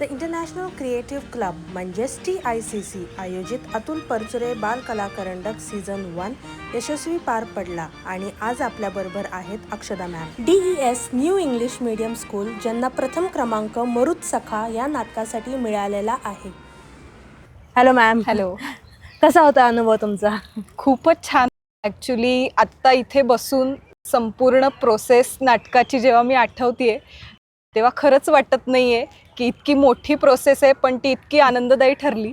The international creative club म्हणजेच TICC आयोजित अतुल परचुरे बाल कलाकरंडक सीझन 1 यशस्वी पार पडला आणि आज आपल्याबरोबर आहेत अक्षदा ma'am. DES new English medium school ज्यांना प्रथम क्रमांक मरुत सखा या नाटकासाठी मिळालेला आहे. Hello ma'am. हॅलो. कसा होता अनुभव तुमचा? खूपच छान. ॲक्च्युली आत्ता इथे बसून संपूर्ण प्रोसेस नाटकाची जेव्हा मी आठवतेय तेव्हा खरंच वाटत नाही आहे की इतकी मोठी प्रोसेस आहे, पण ती इतकी आनंददायी ठरली.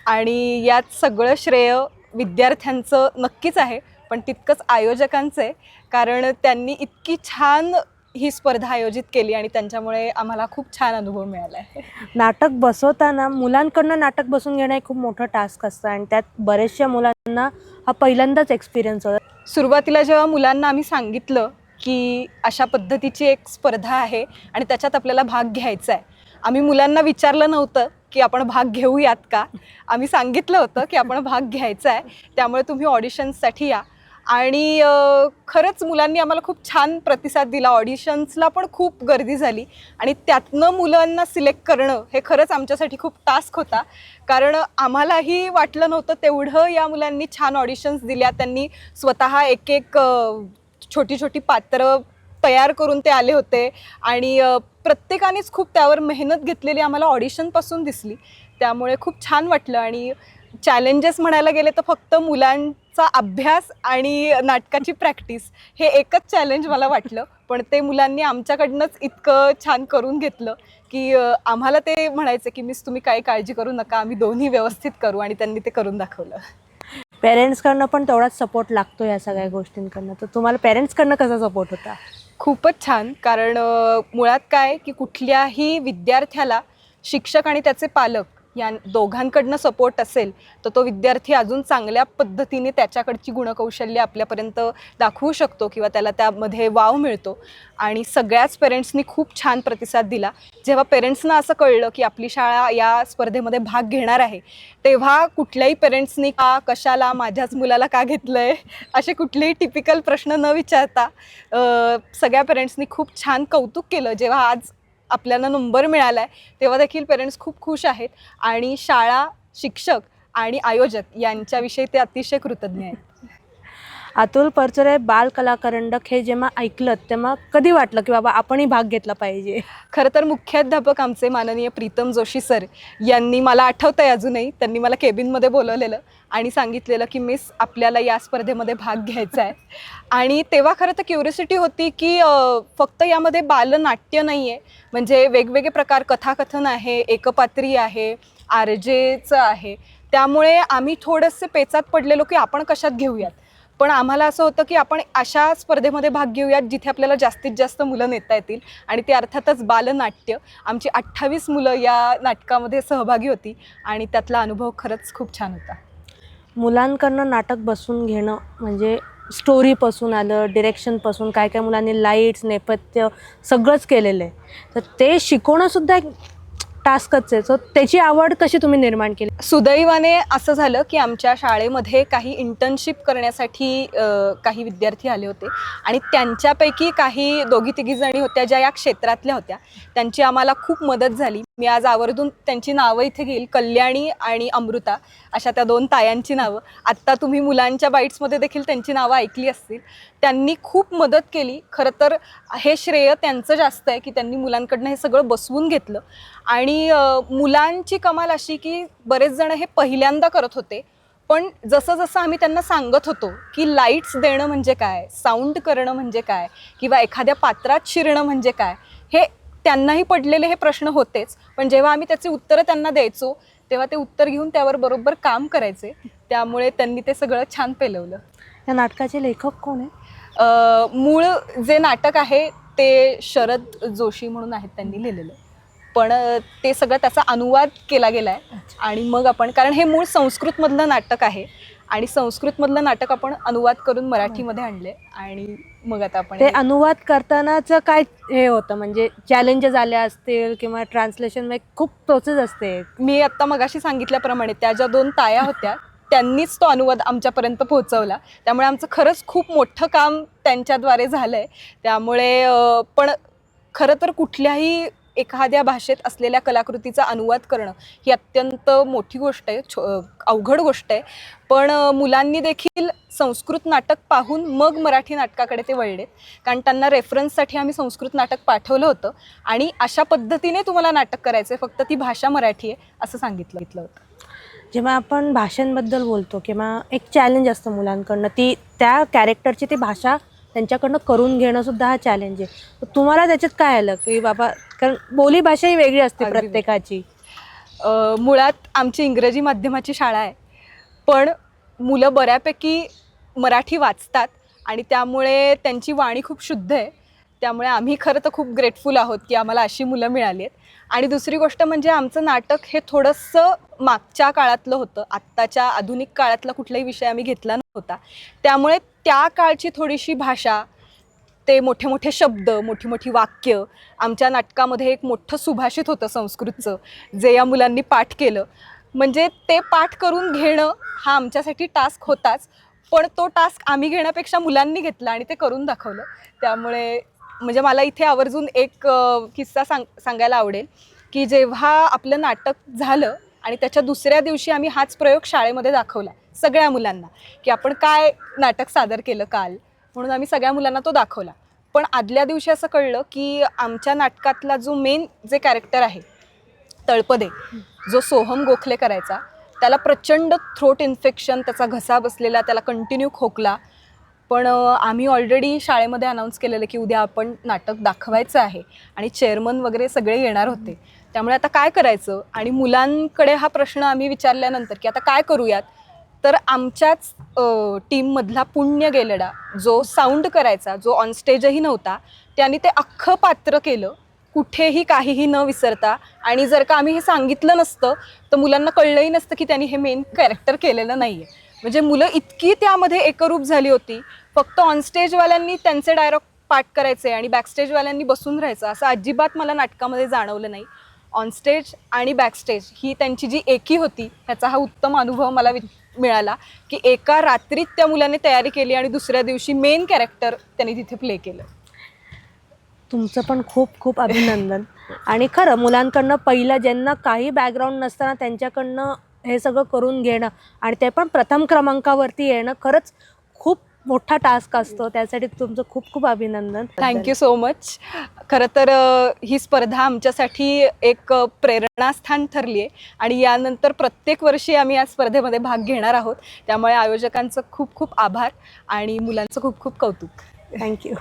आणि यात सगळं श्रेय विद्यार्थ्यांचं नक्कीच आहे, पण तितकंच आयोजकांचं आहे, कारण त्यांनी इतकी छान ही स्पर्धा आयोजित केली आणि त्यांच्यामुळे आम्हाला खूप छान अनुभव मिळाला आहे. नाटक बसवताना मुलांकडनं नाटक बसून घेणं हे खूप मोठं टास्क असतं आणि त्यात बरेचशा मुलांना हा पहिल्यांदाच एक्सपिरियन्स होता. सुरुवातीला जेव्हा मुलांना आम्ही सांगितलं की अशा पद्धतीची एक स्पर्धा आहे आणि त्याच्यात आपल्याला भाग घ्यायचा आहे, आम्ही मुलांना विचारलं नव्हतं की आपण भाग घेऊयात का. आम्ही सांगितलं होतं की आपण भाग घ्यायचा आहे, त्यामुळे तुम्ही ऑडिशन्ससाठी या. आणि खरंच मुलांनी आम्हाला खूप छान प्रतिसाद दिला. ऑडिशन्सला पण खूप गर्दी झाली आणि त्यातनं मुलांना सिलेक्ट करणं हे खरंच आमच्यासाठी खूप टास्क होता, कारण आम्हालाही वाटलं नव्हतं तेवढं या मुलांनी छान ऑडिशन्स दिल्या. त्यांनी स्वतः एक एक छोटी छोटी पात्रं तयार करून ते आले होते आणि प्रत्येकानेच खूप त्यावर मेहनत घेतलेली आम्हाला ऑडिशनपासून दिसली. त्यामुळे खूप छान वाटलं. आणि चॅलेंजेस म्हणायला गेले तर फक्त मुलांचा अभ्यास आणि नाटकाची प्रॅक्टिस हे एकच चॅलेंज मला वाटलं, पण ते मुलांनी आमच्याकडनंच इतकं छान करून घेतलं की आम्हाला ते म्हणायचं की मिस तुम्ही काही काळजी करू नका, आम्ही दोन्ही व्यवस्थित करू, आणि त्यांनी ते करून दाखवलं. पेरेंट्सकडनं पण तेवढाच सपोर्ट लागतो या सगळ्या गोष्टींकडनं. तर तुम्हाला पेरेंट्सकडनं कसा सपोर्ट होता? खूपच छान, कारण मुळात काय की कुठल्याही विद्यार्थ्याला शिक्षक आणि त्याचे पालक या दोघांकडनं सपोर्ट असेल तर तो विद्यार्थी अजून चांगल्या पद्धतीने त्याच्याकडची गुणकौशल्य आपल्यापर्यंत दाखवू शकतो किंवा त्याला त्यामध्ये वाव मिळतो. आणि सगळ्याच पेरेंट्सनी खूप छान प्रतिसाद दिला. जेव्हा पेरेंट्सना असं कळलं की आपली शाळा या स्पर्धेमध्ये भाग घेणार आहे, तेव्हा कुठल्याही पेरेंट्सनी का कशाला माझ्याच मुलाला का घेतलं आहे असे कुठलेही टिपिकल प्रश्न न विचारता सगळ्या पेरेंट्सनी खूप छान कौतुक केलं. जेव्हा आज आपल्याला नंबर मिळाला आहे तेव्हा देखील पेरेंट्स खूप खुश आहेत आणि शाळा, शिक्षक आणि आयोजक यांच्याविषयी ते अतिशय कृतज्ञ आहेत. अतुल परचुरे बाल कलाकरंडक हे जेव्हा ऐकलं तेव्हा कधी वाटलं की बाबा आपणही भाग घेतला पाहिजे? खरं तर मुख्याध्यापक आमचे माननीय प्रीतम जोशी सर यांनी, मला आठवतं आहे अजूनही, त्यांनी मला केबिनमध्ये बोलवलेलं आणि सांगितलेलं की मिस आपल्याला या स्पर्धेमध्ये भाग घ्यायचा आहे. आणि तेव्हा खरं तर क्युरियोसिटी होती की फक्त यामध्ये बालनाट्य नाही आहे, म्हणजे वेगवेगळे प्रकार, कथाकथन आहे, एकपात्री आहे, आरजेचं आहे. त्यामुळे आम्ही थोडेसे पेचात पडलेलो की आपण कशात घेऊयात. पण आम्हाला असं होतं की आपण अशा स्पर्धेमध्ये भाग घेऊयात जिथे आपल्याला जास्तीत जास्त मुलं नेता येतील, आणि ते अर्थातच बालनाट्य. आमची 28 मुलं या नाटकामध्ये सहभागी होती आणि त्यातला अनुभव खरंच खूप छान होता. मुलांकडनं नाटक बसून घेणं म्हणजे स्टोरीपासून आलं, डिरेक्शनपासून, काय काय मुलांनी लाईट्स, नेपथ्य सगळंच केलेलं आहे. तर ते शिकवणंसुद्धा एक टास्कच आहे. सो त्याची आवड कशी तुम्ही निर्माण केली? सुदैवाने असं झालं की आमच्या शाळेमध्ये काही इंटर्नशिप करण्यासाठी काही विद्यार्थी आले होते आणि त्यांच्यापैकी काही 2-3 जणी होत्या ज्या या क्षेत्रातल्या होत्या. त्यांची आम्हाला खूप मदत झाली. मी आज आवर्जून त्यांची नावं इथे घेईल. कल्याणी आणि अमृता अशा त्या 2 तायांची नावं. आत्ता तुम्ही मुलांच्या बाईट्समध्ये देखील त्यांची नावं ऐकली असतील. त्यांनी खूप मदत केली. खरं तर हे श्रेय त्यांचं जास्त आहे की त्यांनी मुलांकडनं हे सगळं बसवून घेतलं. आणि मुलांची कमाल अशी की बरेच जण हे पहिल्यांदा करत होते, पण जसं जसं आम्ही त्यांना सांगत होतो की लाईट्स देणं म्हणजे काय, साऊंड करणं म्हणजे काय, किंवा एखाद्या पात्रात शिरणं म्हणजे काय, हे त्यांनाही पडलेले हे प्रश्न होतेच. पण जेव्हा आम्ही त्याची उत्तरं त्यांना द्यायचो तेव्हा ते उत्तर घेऊन त्यावर बरोबर काम करायचे. त्यामुळे त्यांनी ते सगळं छान पेलवलं. या नाटकाचे लेखक कोण आहे? मूळ जे नाटक आहे ते शरद जोशी म्हणून आहेत, त्यांनी लिहिलेलं. पण ते सगळं त्याचा अनुवाद केला गेला आहे. आणि मग आपण, कारण हे मूळ संस्कृतमधलं नाटक आहे आणि संस्कृतमधलं नाटक आपण अनुवाद करून मराठीमध्ये आणले. आणि मग आता आपण ते अनुवाद करतानाचं काय हे होतं, म्हणजे चॅलेंजेस आले असतील किंवा ट्रान्सलेशन खूप प्रोसेस असते? मी आत्ता मगाशी सांगितल्याप्रमाणे त्या ज्या 2 ताया होत्या त्यांनीच तो अनुवाद आमच्यापर्यंत पोहोचवला. त्यामुळे आमचं खरंच खूप मोठं काम त्यांच्याद्वारे झालं आहे. त्यामुळे पण खरं तर कुठल्याही एखाद्या भाषेत असलेल्या कलाकृतीचा अनुवाद करणं ही अत्यंत मोठी गोष्ट आहे, अवघड गोष्ट आहे. पण मुलांनी देखील संस्कृत नाटक पाहून मग मराठी नाटकाकडे ते वळलेत, कारण त्यांना रेफरन्ससाठी आम्ही संस्कृत नाटक पाठवलं होतं आणि अशा पद्धतीने तुम्हाला नाटक करायचं आहे, फक्त ती भाषा मराठी आहे असं सांगितलं होतं. जेव्हा आपण भाषांबद्दल बोलतो किंवा एक चॅलेंज असतं मुलांकडनं, ती त्या कॅरेक्टरची ती भाषा त्यांच्याकडनं करून घेणं सुद्धा हा चॅलेंज आहे. तुम्हाला त्याच्यात काय आलं की बाबा, कारण बोलीभाषा ही वेगळी असते अगदी. प्रत्येकाची. मुळात आमची इंग्रजी माध्यमाची शाळा आहे, पण मुलं बऱ्यापैकी मराठी वाचतात आणि त्यामुळे त्यांची वाणी खूप शुद्ध आहे. त्यामुळे आम्ही खरं तर खूप ग्रेटफुल आहोत की आम्हाला अशी मुलं मिळाली आहेत. आणि दुसरी गोष्ट म्हणजे आमचं नाटक हे थोडंसं मागच्या काळातलं होतं, आत्ताच्या आधुनिक काळातला कुठलाही विषय आम्ही घेतला नव्हता. त्यामुळे त्या काळची थोडीशी भाषा, ते मोठे मोठे शब्द, मोठी मोठी वाक्य, आमच्या नाटकामध्ये एक मोठं सुभाषित होतं संस्कृतचं, जे या मुलांनी पाठ केलं. म्हणजे ते पाठ करून घेणं हा आमच्यासाठी टास्क होताच, पण तो टास्क आम्ही घेण्यापेक्षा मुलांनी घेतला आणि ते करून दाखवलं. त्यामुळे म्हणजे मला इथे आवर्जून एक किस्सा सांगायला आवडेल की जेव्हा आपलं नाटक झालं आणि त्याच्या दुसऱ्या दिवशी आम्ही हाच प्रयोग शाळेमध्ये दाखवला सगळ्या मुलांना, की आपण काय नाटक सादर केलं काल, म्हणून आम्ही सगळ्या मुलांना तो दाखवला. पण आदल्या दिवशी असं कळलं की आमच्या नाटकातला जो मेन जे कॅरेक्टर आहे तळपदे, जो सोहम गोखले करायचा, त्याला प्रचंड थ्रोट इन्फेक्शन, त्याचा घसा बसलेला, त्याला कंटिन्यू खोकला. पण आम्ही ऑलरेडी शाळेमध्ये अनाऊन्स केलेलं की उद्या आपण नाटक दाखवायचं आहे आणि चेअरमन वगैरे सगळे येणार होते. त्यामुळे आता काय करायचं, आणि मुलांकडे हा प्रश्न आम्ही विचारल्यानंतर की आता काय करूयात, तर आमच्याच टीममधला पुण्य गेलडा, जो साऊंड करायचा, जो ऑनस्टेजही नव्हता, त्याने ते अख्खं पात्र केलं कुठेही काहीही न विसरता. आणि जर का आम्ही हे सांगितलं नसतं तर मुलांना कळलंही नसतं की त्यांनी हे मेन कॅरेक्टर केलेलं नाही आहे. म्हणजे मुलं इतकी त्यामध्ये एकरूप झाली होती. फक्त ऑनस्टेजवाल्यांनी त्यांचे डायलॉग पाठ करायचे आणि बॅकस्टेजवाल्यांनी बसून राहायचं, असं अजिबात मला नाटकामध्ये जाणवलं नाही. ऑनस्टेज आणि बॅकस्टेज ही त्यांची जी एकी होती, ह्याचा हा उत्तम अनुभव मला मिळाला की एका रात्रीत त्या मुलाने तयारी केली आणि दुसऱ्या दिवशी मेन कॅरेक्टर त्यांनी तिथे प्ले केलं. तुमचं पण खूप खूप अभिनंदन. आणि खरं मुलांकडनं पहिलं, ज्यांना काही बॅकग्राऊंड नसताना त्यांच्याकडनं हे सगळं करून घेणं आणि ते पण प्रथम क्रमांकावरती येणं खरंच खूप मोठा टास्क असतो. त्यासाठी तुमचं खूप खूप अभिनंदन. Thank you so much. खरं तर ही स्पर्धा आमच्यासाठी एक प्रेरणास्थान ठरली आहे आणि यानंतर प्रत्येक वर्षी आम्ही या स्पर्धेमध्ये भाग घेणार आहोत. त्यामुळे आयोजकांचं खूप खूप आभार आणि मुलांचं खूप खूप कौतुक. थँक्यू.